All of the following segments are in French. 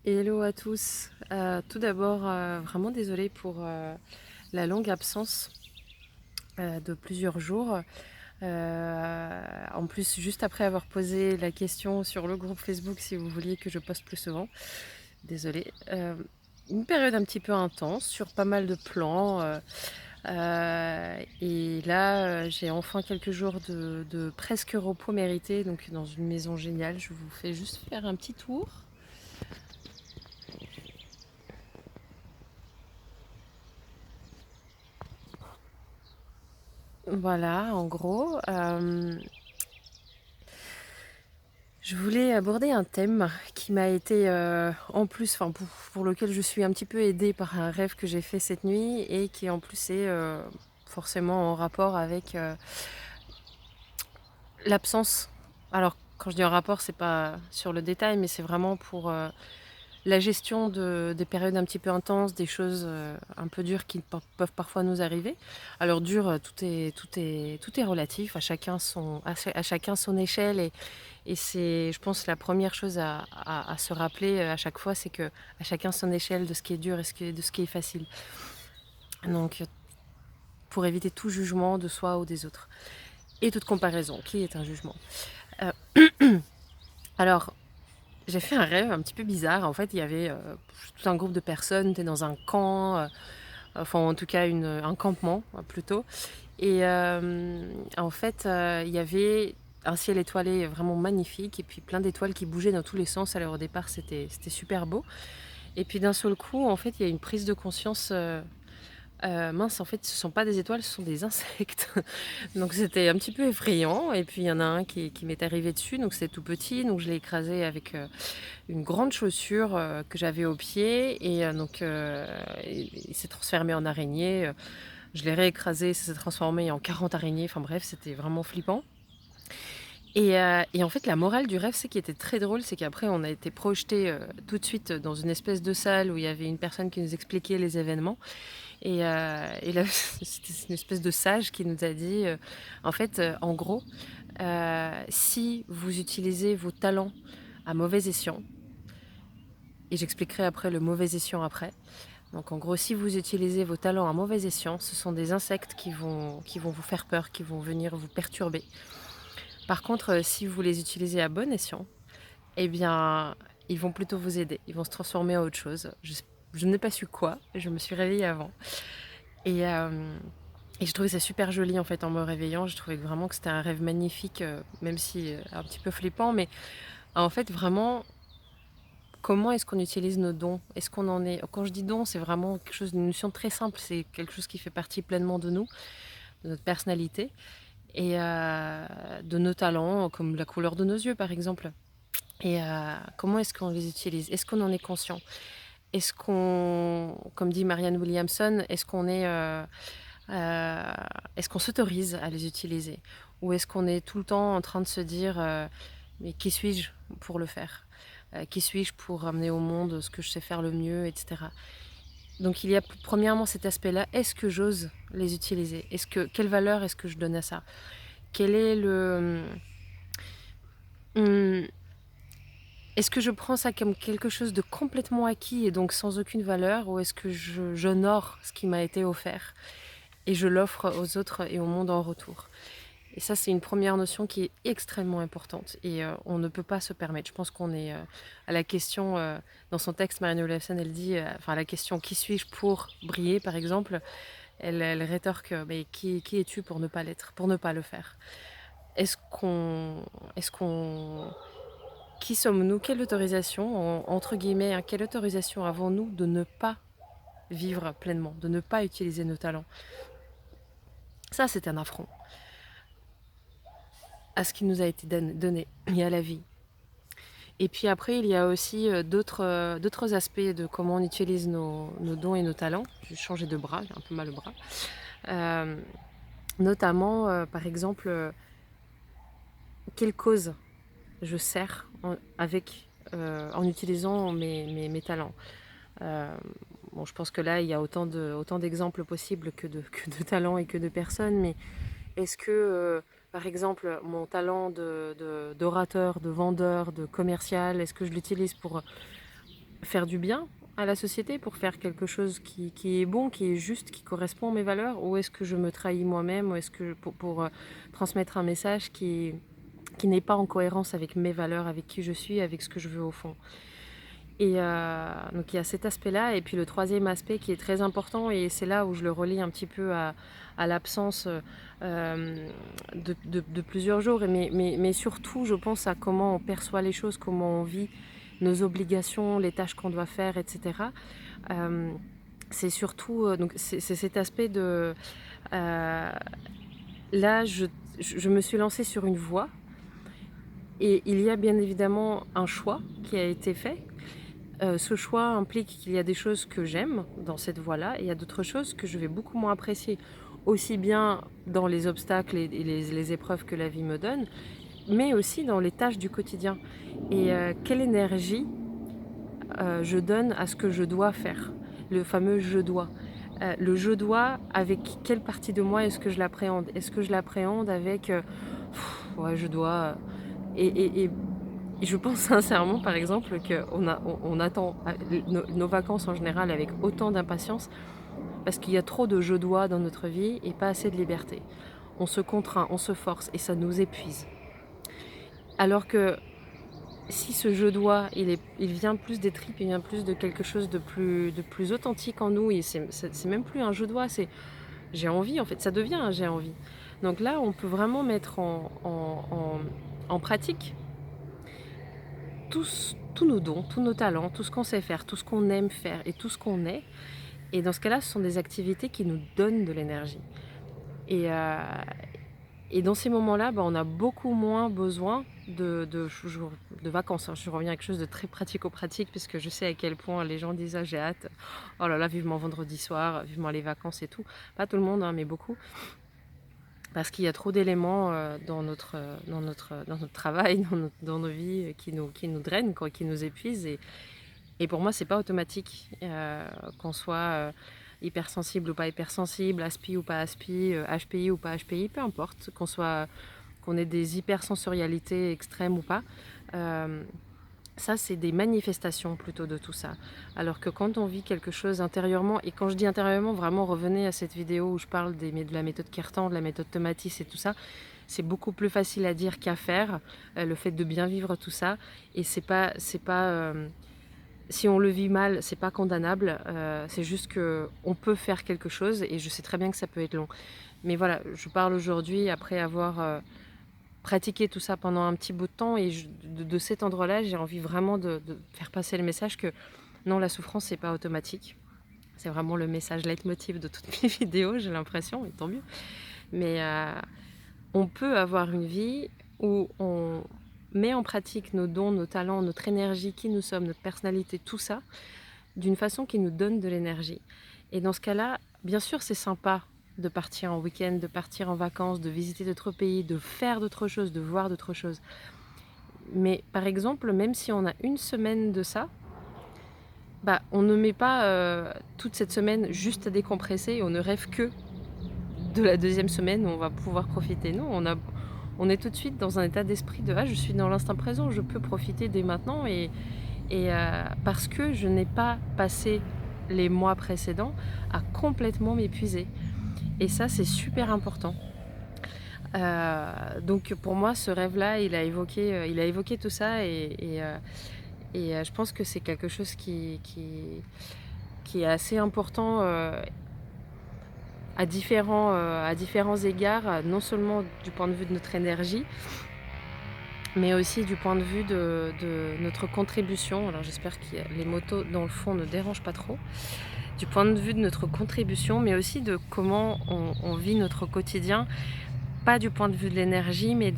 Hello à tous. Tout d'abord, vraiment désolée pour la longue absence de plusieurs jours. En plus, juste après avoir posé la question sur le groupe Facebook si vous vouliez que je poste plus souvent. Désolée. Une période un petit peu intense sur pas mal de plans. Et là, j'ai enfin quelques jours de presque repos mérité, donc dans une maison géniale. Je vous fais juste faire un petit tour. Voilà, en gros. Je voulais aborder un thème qui m'a été en plus, enfin pour lequel je suis un petit peu aidée par un rêve que j'ai fait cette nuit et qui en plus est forcément en rapport avec l'absence. Alors quand je dis en rapport, c'est pas sur le détail, mais c'est vraiment pour la gestion des périodes un petit peu intenses, des choses un peu dures qui peuvent parfois nous arriver. Alors dur, tout est relatif, à chacun son échelle et c'est, je pense, la première chose à se rappeler à chaque fois, c'est que à chacun son échelle de ce qui est dur et de ce qui est facile. Donc pour éviter tout jugement de soi ou des autres et toute comparaison, qui est un jugement. Euh, alors j'ai fait un rêve un petit peu bizarre. En fait, il y avait tout un groupe de personnes, t'es dans un camp, enfin en tout cas un campement plutôt. Et en fait, il y avait un ciel étoilé vraiment magnifique et puis plein d'étoiles qui bougeaient dans tous les sens. Alors au départ, c'était super beau. Et puis d'un seul coup, en fait, il y a une prise de conscience. Mince, en fait, ce sont pas des étoiles, ce sont des insectes. Donc c'était un petit peu effrayant. Et puis il y en a un qui m'est arrivé dessus, donc c'était tout petit, donc je l'ai écrasé avec une grande chaussure que j'avais au pied. Et donc il s'est transformé en araignée. Je l'ai réécrasé, ça s'est transformé en 40 araignées. Enfin bref, c'était vraiment flippant. Et en fait, la morale du rêve, c'est qui était très drôle, c'est qu'après, on a été projeté tout de suite dans une espèce de salle où il y avait une personne qui nous expliquait les événements. Et là, c'était une espèce de sage qui nous a dit, en fait, en gros, si vous utilisez vos talents à mauvais escient, et j'expliquerai après le mauvais escient après. Donc en gros, si vous utilisez vos talents à mauvais escient, ce sont des insectes qui vont vous faire peur, qui vont venir vous perturber. Par contre, si vous les utilisez à bon escient, eh bien, ils vont plutôt vous aider. Ils vont se transformer en autre chose. Je n'ai pas su quoi. Je me suis réveillée avant. Et, euh, et je trouvais ça super joli en fait en me réveillant. Je trouvais vraiment que c'était un rêve magnifique, même si un petit peu flippant. Mais en fait, vraiment, comment est-ce qu'on utilise nos dons? Est-ce qu'on en est... Quand je dis don, c'est vraiment quelque chose, une notion très simple. C'est quelque chose qui fait partie pleinement de nous, de notre personnalité et de nos talents, comme la couleur de nos yeux par exemple. Et comment est-ce qu'on les utilise? Est-ce qu'on en est conscient? Est-ce qu'on, comme dit Marianne Williamson, euh, est-ce qu'on s'autorise à les utiliser? Ou est-ce qu'on est tout le temps en train de se dire mais qui suis-je pour le faire? Qui suis-je pour amener au monde ce que je sais faire le mieux, etc. Donc il y a premièrement cet aspect-là. Est-ce que j'ose les utiliser? Quelle valeur est-ce que je donne à ça? Quel est le... hum, Est-ce que je prends ça comme quelque chose de complètement acquis et donc sans aucune valeur, ou est-ce que j'honore ce qui m'a été offert et je l'offre aux autres et au monde en retour? Et ça, c'est une première notion qui est extrêmement importante et on ne peut pas se permettre. Je pense qu'on est à la question, dans son texte, Marianne Olafsen, elle dit, enfin, à la question qui suis-je pour briller, par exemple, elle rétorque, mais qui es-tu pour ne pas l'être, pour ne pas le faire? Est-ce qu'on, est-ce qu'on Qui sommes-nous? Quelle autorisation, entre guillemets, hein, quelle autorisation avons-nous de ne pas vivre pleinement, de ne pas utiliser nos talents? Ça, c'est un affront à ce qui nous a été donné et à la vie. Et puis après, il y a aussi d'autres aspects de comment on utilise nos dons et nos talents. J'ai changé de bras, j'ai un peu mal au bras. Euh, Notamment, par exemple, quelle cause je sers en utilisant mes talents. Euh, bon, je pense que là, il y a autant d'exemples possibles que de talents et que de personnes, mais est-ce que, par exemple, mon talent d'orateur, de vendeur, de commercial, est-ce que je l'utilise faire du bien à la société, pour faire quelque chose qui est bon, qui est juste, qui correspond à mes valeurs, ou est-ce que je me trahis moi-même, ou est-ce que pour transmettre un message qui n'est pas en cohérence avec mes valeurs, avec qui je suis, avec ce que je veux au fond. Et donc il y a cet aspect-là, et puis le troisième aspect qui est très important, et c'est là où je le relie un petit peu à l'absence de plusieurs jours, mais surtout je pense à comment on perçoit les choses, comment on vit nos obligations, les tâches qu'on doit faire, etc. Euh, c'est surtout donc c'est cet aspect de là je me suis lancée sur une voie, et il y a bien évidemment un choix qui a été fait. Ce choix implique qu'il y a des choses que j'aime dans cette voie-là, et il y a d'autres choses que je vais beaucoup moins apprécier, aussi bien dans les obstacles et les épreuves que la vie me donne, mais aussi dans les tâches du quotidien. Et quelle énergie je donne à ce que je dois faire, le fameux je dois. Le je dois, avec quelle partie de moi est-ce que je l'appréhende? Est-ce que je l'appréhende avec ouais, je dois. Et je pense sincèrement, par exemple, on attend nos vacances en général avec autant d'impatience, parce qu'il y a trop de je dois dans notre vie et pas assez de liberté. On se contraint, on se force, et ça nous épuise. Alors que si ce je dois, il vient plus des tripes, il vient plus de quelque chose de plus authentique en nous, et c'est même plus un je dois, c'est j'ai envie, en fait, ça devient un j'ai envie. Donc là, on peut vraiment mettre en pratique tous nos dons, tous nos talents, tout ce qu'on sait faire, tout ce qu'on aime faire et tout ce qu'on est. Et dans ce cas-là, ce sont des activités qui nous donnent de l'énergie. Et, euh, et dans ces moments-là, on a beaucoup moins besoin de vacances. Je reviens à quelque chose de très pratico-pratique, puisque je sais à quel point les gens disent ah, j'ai hâte, oh là là, vivement vendredi soir, vivement les vacances et tout. Pas tout le monde, hein, mais beaucoup. Parce qu'il y a trop d'éléments dans notre travail, dans nos vies qui nous drainent, quoi, qui nous épuisent. Et pour moi, c'est pas automatique qu'on soit hypersensible ou pas hypersensible, aspi ou pas aspi, HPI ou pas HPI, peu importe, qu'on ait des hypersensorialités extrêmes ou pas. Ça, c'est des manifestations plutôt de tout ça. Alors que quand on vit quelque chose intérieurement, et quand je dis intérieurement, vraiment revenez à cette vidéo où je parle de la méthode Kertan, de la méthode Tomatis et tout ça, c'est beaucoup plus facile à dire qu'à faire, le fait de bien vivre tout ça. Et c'est pas si on le vit mal, c'est pas condamnable, c'est juste qu'on peut faire quelque chose, et je sais très bien que ça peut être long. Mais voilà, je parle aujourd'hui après avoir pratiqué tout ça pendant un petit bout de temps, et de cet endroit-là, j'ai envie vraiment de faire passer le message que non, la souffrance, c'est pas automatique. C'est vraiment le message leitmotiv de toutes mes vidéos, j'ai l'impression, et tant mieux. Mais on peut avoir une vie où on met en pratique nos dons, nos talents, notre énergie, qui nous sommes, notre personnalité, tout ça, d'une façon qui nous donne de l'énergie. Et dans ce cas-là, bien sûr, c'est sympa de partir en week-end, de partir en vacances, de visiter d'autres pays, de faire d'autres choses, de voir d'autres choses. Mais par exemple, même si on a une semaine de ça, on ne met pas toute cette semaine juste à décompresser, et on ne rêve que de la deuxième semaine où on va pouvoir profiter. Non, on est tout de suite dans un état d'esprit de je suis dans l'instant présent, je peux profiter dès maintenant, et parce que je n'ai pas passé les mois précédents à complètement m'épuiser. Et ça, c'est super important. Donc pour moi, ce rêve-là, il a évoqué tout ça, et je pense que c'est quelque chose qui est assez important à différents égards, non seulement du point de vue de notre énergie, mais aussi du point de vue de notre contribution. Alors j'espère que les motos dans le fond ne dérangent pas trop. Du point de vue de notre contribution, mais aussi de comment on vit notre quotidien, pas du point de vue de l'énergie, mais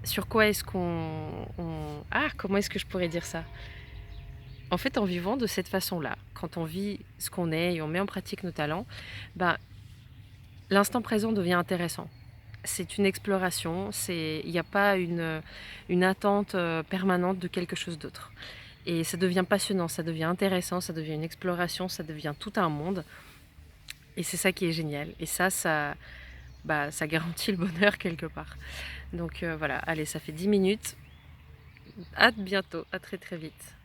sur quoi est-ce comment est-ce que je pourrais dire ça? En fait, en vivant de cette façon-là, quand on vit ce qu'on est et on met en pratique nos talents, l'instant présent devient intéressant. C'est une exploration, il n'y a pas une attente permanente de quelque chose d'autre. Et ça devient passionnant, ça devient intéressant, ça devient une exploration, ça devient tout un monde. Et c'est ça qui est génial. Et ça garantit le bonheur quelque part. Donc voilà, allez, ça fait 10 minutes. À bientôt, à très, très vite.